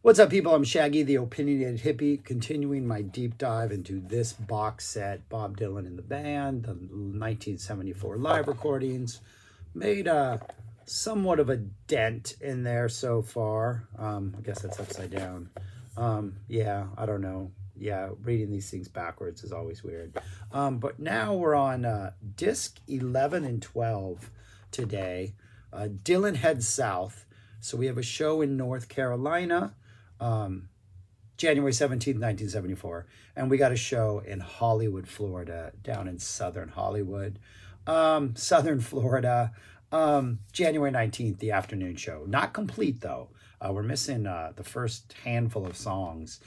What's up, people? I'm Shaggy, the Opinionated Hippie, continuing my deep dive into this box set, Bob Dylan and the Band, the 1974 live recordings. Made somewhat of a dent in there so far. I guess that's upside down. Yeah, I don't know. Yeah, reading these things backwards is always weird. But now we're on disc 11 and 12 today. Dylan heads south. So we have a show in North Carolina, January 17th, 1974. And we got a show in Hollywood, Florida, down in Southern Hollywood. Southern Florida, January 19th, the afternoon show. Not complete, though. We're missing the first handful of songs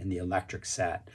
in the electric set.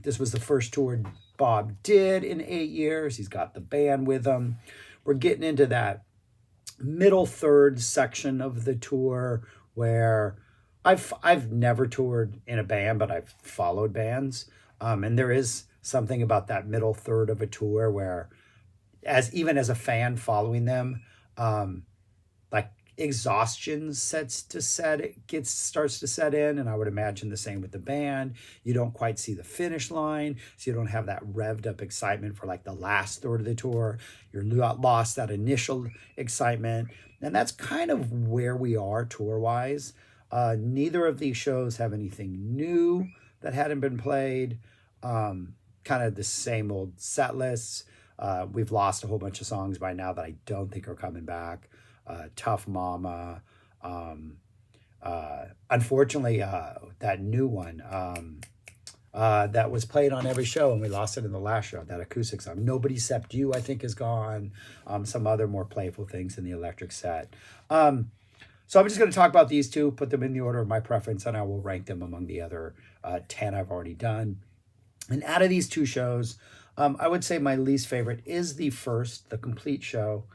This was the first tour Bob did in 8 years. He's got the band with him. We're getting into that middle third section of the tour where I've never toured in a band, but I've followed bands. And there is something about that middle third of a tour where even as a fan following them, like exhaustion starts to set in, and I would imagine the same with the band. You don't quite see the finish line, so you don't have that revved up excitement for like the last third of the tour. You're lost that initial excitement, and that's kind of where we are tour wise. Neither of these shows have anything new that hadn't been played. Kind of the same old set lists. We've lost a whole bunch of songs by now that I don't think are coming back. Tough Mama. Unfortunately, that new one that was played on every show, and we lost it in the last show, that acoustic song. Nobody Except You, I think, is gone. Some other more playful things in the electric set. So I'm just going to talk about these two, put them in the order of my preference, and I will rank them among the other 10 I've already done. And out of these two shows, I would say my least favorite is the first, the complete show.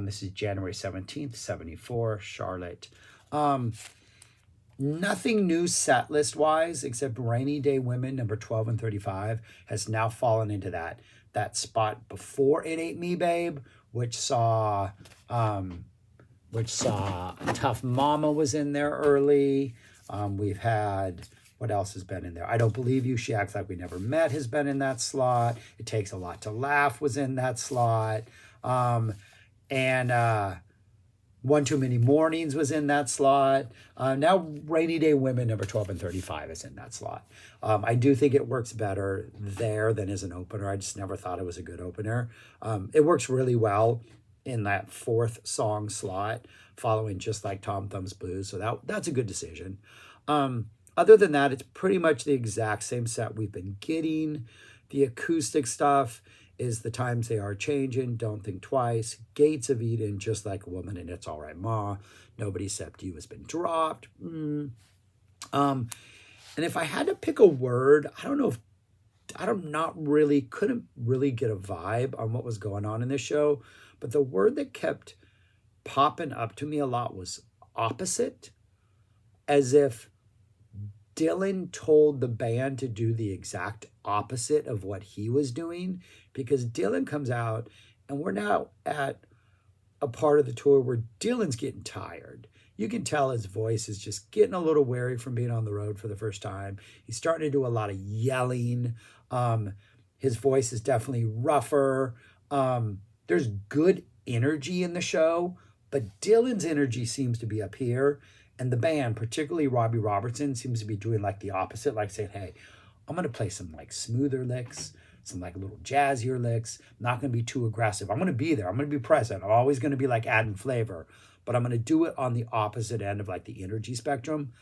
This is January 17th, 74, Charlotte. Nothing new set list wise, except Rainy Day Women, number 12 and 35, has now fallen into that spot before It Ain't Me, Babe, which saw Tough Mama was in there early. We've had, what else has been in there? I Don't Believe You, She Acts Like We Never Met has been in that slot. It Takes a Lot to Laugh was in that slot. And One Too Many Mornings was in that slot. Now Rainy Day Women, number 12 and 35 is in that slot. I do think it works better there than as an opener. I just never thought it was a good opener. It works really well in that fourth song slot, following Just Like Tom Thumb's Blues. So that's a good decision. Other than that, it's pretty much the exact same set we've been getting. The acoustic stuff is The Times They Are Changing, Don't Think Twice, Gates of Eden, Just Like a Woman, and It's All Right Ma. Nobody Except You has been dropped. And if I had to pick a word, couldn't really get a vibe on what was going on in this show. But the word that kept popping up to me a lot was opposite, as if Dylan told the band to do the exact opposite of what he was doing, because Dylan comes out and we're now at a part of the tour where Dylan's getting tired. You can tell his voice is just getting a little weary from being on the road for the first time. He's starting to do a lot of yelling. His voice is definitely rougher. There's good energy in the show, but Dylan's energy seems to be up here. And the band, particularly Robbie Robertson, seems to be doing like the opposite, like saying, hey, I'm going to play some like smoother licks, some like little jazzier licks. I'm not going to be too aggressive. I'm going to be there. I'm going to be present. I'm always going to be like adding flavor, but I'm going to do it on the opposite end of like the energy spectrum.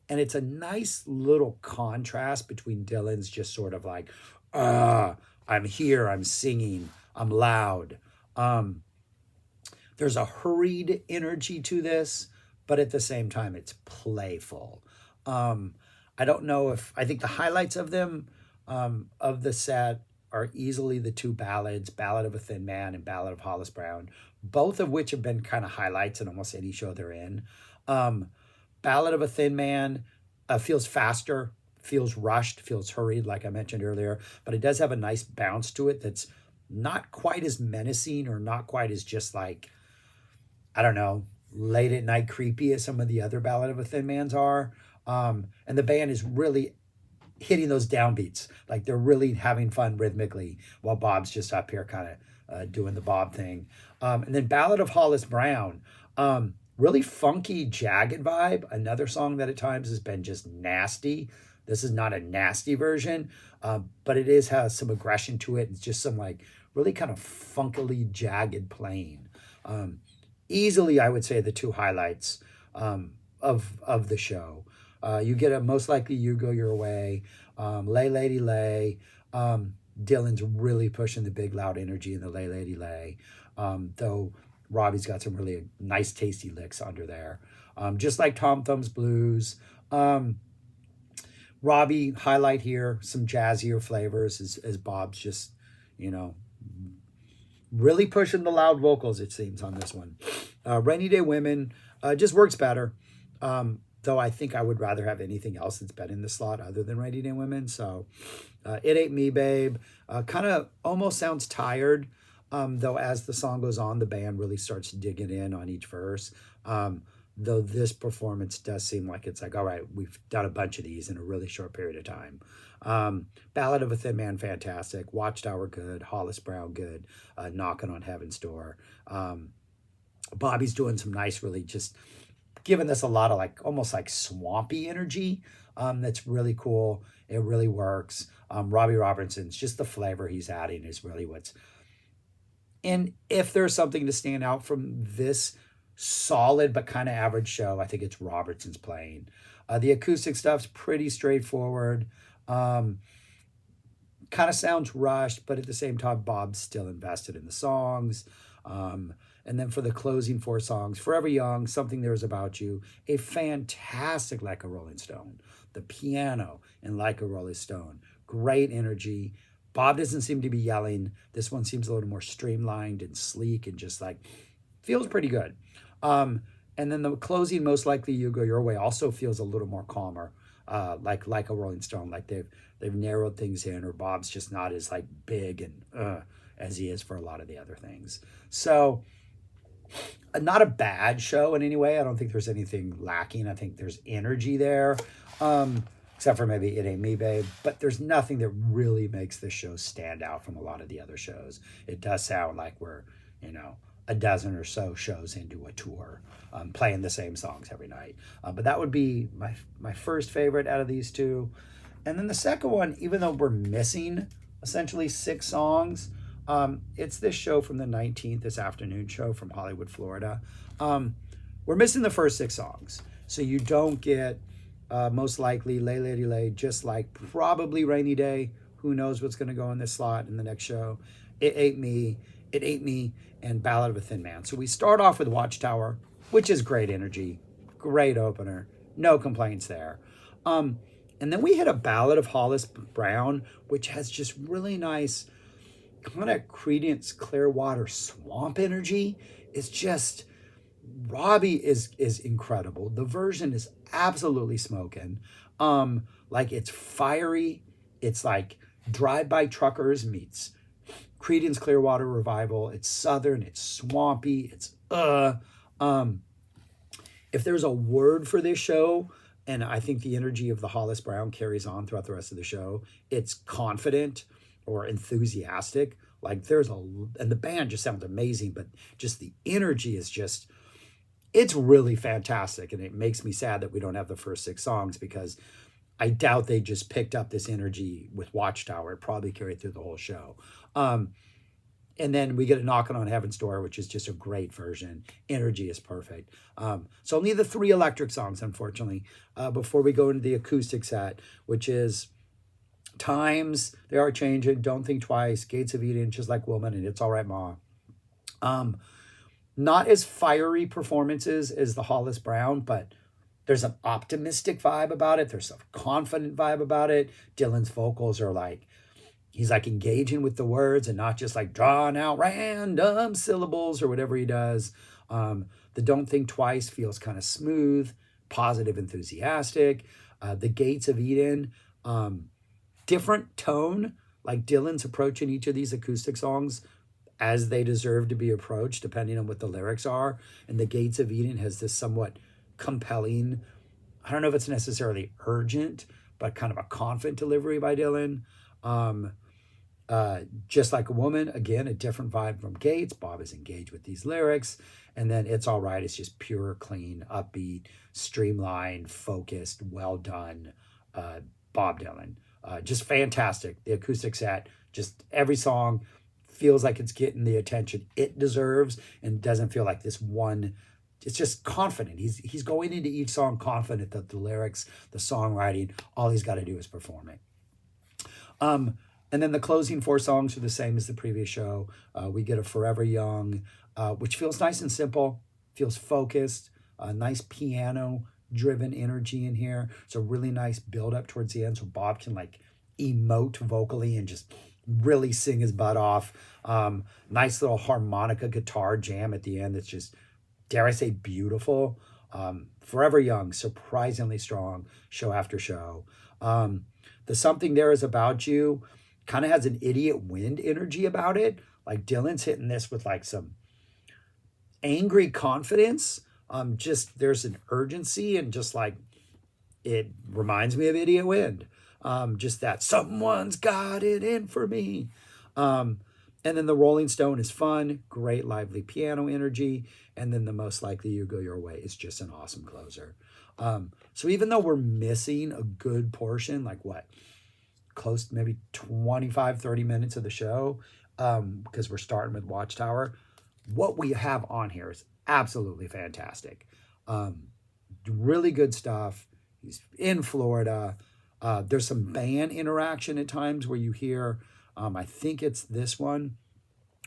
And it's a nice little contrast between Dylan's just sort of like, I'm here, I'm singing, I'm loud. There's a hurried energy to this, but at the same time, it's playful. I don't know I think the highlights of them, of the set, are easily the two ballads, Ballad of a Thin Man and Ballad of Hollis Brown, both of which have been kind of highlights in almost any show they're in. Ballad of a Thin Man feels faster, feels rushed, feels hurried, like I mentioned earlier, but it does have a nice bounce to it that's not quite as menacing or not quite as just like, I don't know, late at night creepy as some of the other Ballad of a Thin Mans are. And the band is really hitting those downbeats. Like they're really having fun rhythmically while Bob's just up here kind of doing the Bob thing. And then Ballad of Hollis Brown, really funky, jagged vibe. Another song that at times has been just nasty. This is not a nasty version, but it has some aggression to it. It's just some like really kind of funkily jagged playing. Easily, I would say the two highlights of the show. You get a Most Likely You Go Your Way, Lay Lady Lay. Dylan's really pushing the big loud energy in the Lay Lady Lay, though Robbie's got some really nice tasty licks under there. Just like Tom Thumb's Blues. Robbie, highlight here, some jazzier flavors as Bob's just, you know, really pushing the loud vocals, it seems, on this one. Rainy Day Women just works better. Though I think I would rather have anything else that's been in the slot other than Rainy Day Women. So It Ain't Me, Babe. Kind of almost sounds tired, though as the song goes on, the band really starts digging in on each verse. Though this performance does seem like it's like, all right, we've done a bunch of these in a really short period of time. Ballad of a Thin Man, fantastic. Watchtower, good. Hollis Brown, good. Knocking on Heaven's Door. Bobby's doing some nice, really just giving us a lot of like almost like swampy energy. That's really cool. It really works. Robbie Robertson's just the flavor he's adding is really what's. And if there's something to stand out from this solid but kind of average show, I think it's Robertson's playing. The acoustic stuff's pretty straightforward. Kind of sounds rushed, but at the same time, Bob's still invested in the songs. And then for the closing four songs, Forever Young, Something There's About You, a fantastic Like a Rolling Stone. The piano in Like a Rolling Stone, great energy. Bob doesn't seem to be yelling. This one seems a little more streamlined and sleek and just like feels pretty good. And then the closing, Most Likely You Go Your Way, also feels a little more calmer, like a Rolling Stone. Like they've narrowed things in, or Bob's just not as like big and as he is for a lot of the other things. So not a bad show in any way. I don't think there's anything lacking. I think there's energy there, except for maybe It Ain't Me, Babe. But there's nothing that really makes this show stand out from a lot of the other shows. It does sound like we're, a dozen or so shows into a tour, playing the same songs every night. But that would be my first favorite out of these two. And then the second one, even though we're missing essentially 6 songs, it's this show from the 19th, this afternoon show from Hollywood, Florida. We're missing the first 6 songs. So you don't get Most Likely, Lay Lady Lay, just like probably Rainy Day. Who knows what's going to go in this slot in the next show. It Ain't Me, and Ballad of a Thin Man. So we start off with Watchtower, which is great energy, great opener, no complaints there. And then we hit a Ballad of Hollis Brown, which has just really nice kind of Creedence Clearwater swamp energy. It's just, Robbie is incredible. The version is absolutely smoking. Like it's fiery. It's like Drive-By Truckers meets Creedence Clearwater Revival. It's southern, it's swampy, it's if there's a word for this show, and I think the energy of the Hollis Brown carries on throughout the rest of the show, it's confident or enthusiastic. Like and the band just sounds amazing, but just the energy is just, it's really fantastic. And it makes me sad that we don't have the first 6 songs, because I doubt they just picked up this energy with Watchtower. It probably carried through the whole show. And then we get a Knocking on Heaven's Door, which is just a great version. Energy is perfect. So only the 3 electric songs, unfortunately, before we go into the acoustic set, which is Times, They Are Changing, Don't Think Twice, Gates of Eden, Just Like Woman, and It's All Right, Ma. Not as fiery performances as the Hollis Brown, but there's an optimistic vibe about it. There's a confident vibe about it. Dylan's vocals are like, he's like engaging with the words and not just like drawing out random syllables or whatever he does. The Don't Think Twice feels kind of smooth, positive, enthusiastic. The Gates of Eden, different tone, like Dylan's approaching each of these acoustic songs as they deserve to be approached, depending on what the lyrics are. And the Gates of Eden has this somewhat compelling, I don't know if it's necessarily urgent, but kind of a confident delivery by Dylan. Just Like a Woman, again, a different vibe from Gates. Bob is engaged with these lyrics. And then It's All Right. It's just pure, clean, upbeat, streamlined, focused, well done Bob Dylan. Just fantastic. The acoustic set, just every song feels like it's getting the attention it deserves and doesn't feel like this one. It's just confident. He's going into each song confident that the lyrics, the songwriting, all he's got to do is perform it. And then the closing 4 songs are the same as the previous show. We get a Forever Young, which feels nice and simple, feels focused, nice piano-driven energy in here. It's a really nice build-up towards the end so Bob can like emote vocally and just really sing his butt off. Nice little harmonica guitar jam at the end that's just, dare I say, beautiful. Forever Young, surprisingly strong show after show. The Something There Is About You kind of has an Idiot Wind energy about it. Like Dylan's hitting this with like some angry confidence. Just there's an urgency and just like it reminds me of Idiot Wind. Just that someone's got it in for me. And then the Rolling Stone is fun, great lively piano energy. And then the Most Likely You Go Your Way is just an awesome closer. So even though we're missing a good portion, like what, close to maybe 25, 30 minutes of the show, because we're starting with Watchtower, what we have on here is absolutely fantastic. Really good stuff. He's in Florida. There's some band interaction at times where you hear, I think it's this one,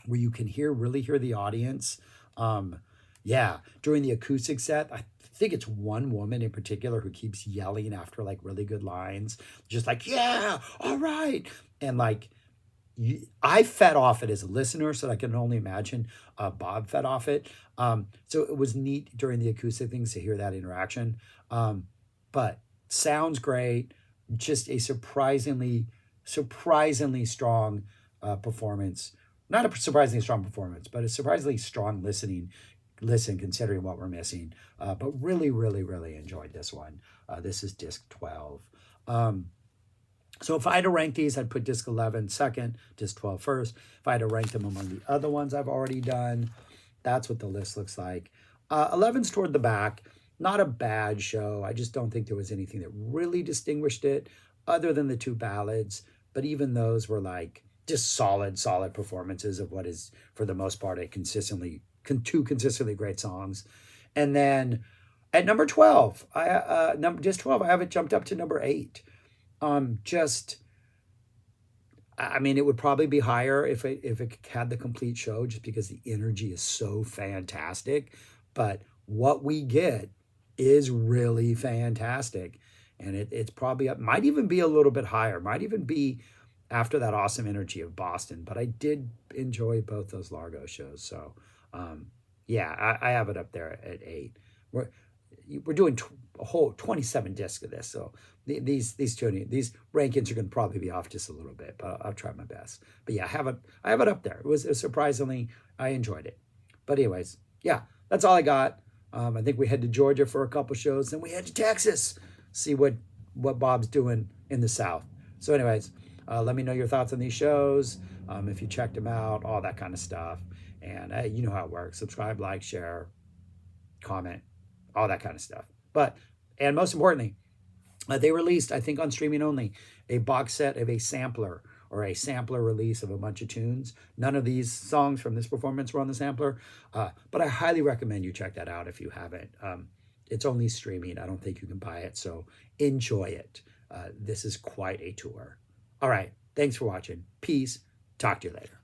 where you can really hear the audience. During the acoustic set, I think it's one woman in particular who keeps yelling after like really good lines, just like, yeah, all right. And like, I fed off it as a listener, so I can only imagine Bob fed off it. So it was neat during the acoustic things to hear that interaction. But sounds great. Just a surprisingly strong performance. Not a surprisingly strong performance, but a surprisingly strong listen considering what we're missing. But really, really, really enjoyed this one. This is disc 12. So if I had to rank these, I'd put disc 11 second, disc 12 first. If I had to rank them among the other ones I've already done, that's what the list looks like. 11's toward the back. Not a bad show. I just don't think there was anything that really distinguished it other than the 2 ballads. But even those were like just solid performances of what is, for the most part, 2 consistently great songs. And then at number 12, disc 12, I have it jumped up to number 8. I mean, it would probably be higher if it had the complete show, just because the energy is so fantastic. But what we get is really fantastic, and it's probably up, might even be a little bit higher, might even be after that awesome energy of Boston. But I did enjoy both those Largo shows, so I have it up there at 8. We're doing a whole 27 discs of this, so these rankings are going to probably be off just a little bit, but I'll try my best. But yeah, I have it up there. It was surprisingly, I enjoyed it. But anyways, yeah, that's all I got. I think we head to Georgia for a couple shows, then we head to Texas, see what Bob's doing in the South. So anyways, let me know your thoughts on these shows, if you checked them out, all that kind of stuff. And you know how it works. Subscribe, like, share, comment, all that kind of stuff. And most importantly, they released, I think on streaming only, a box set of a sampler release of a bunch of tunes. None of these songs from this performance were on the sampler, but I highly recommend you check that out if you haven't. It's only streaming. I don't think you can buy it, so enjoy it. This is quite a tour. All right, thanks for watching. Peace. Talk to you later.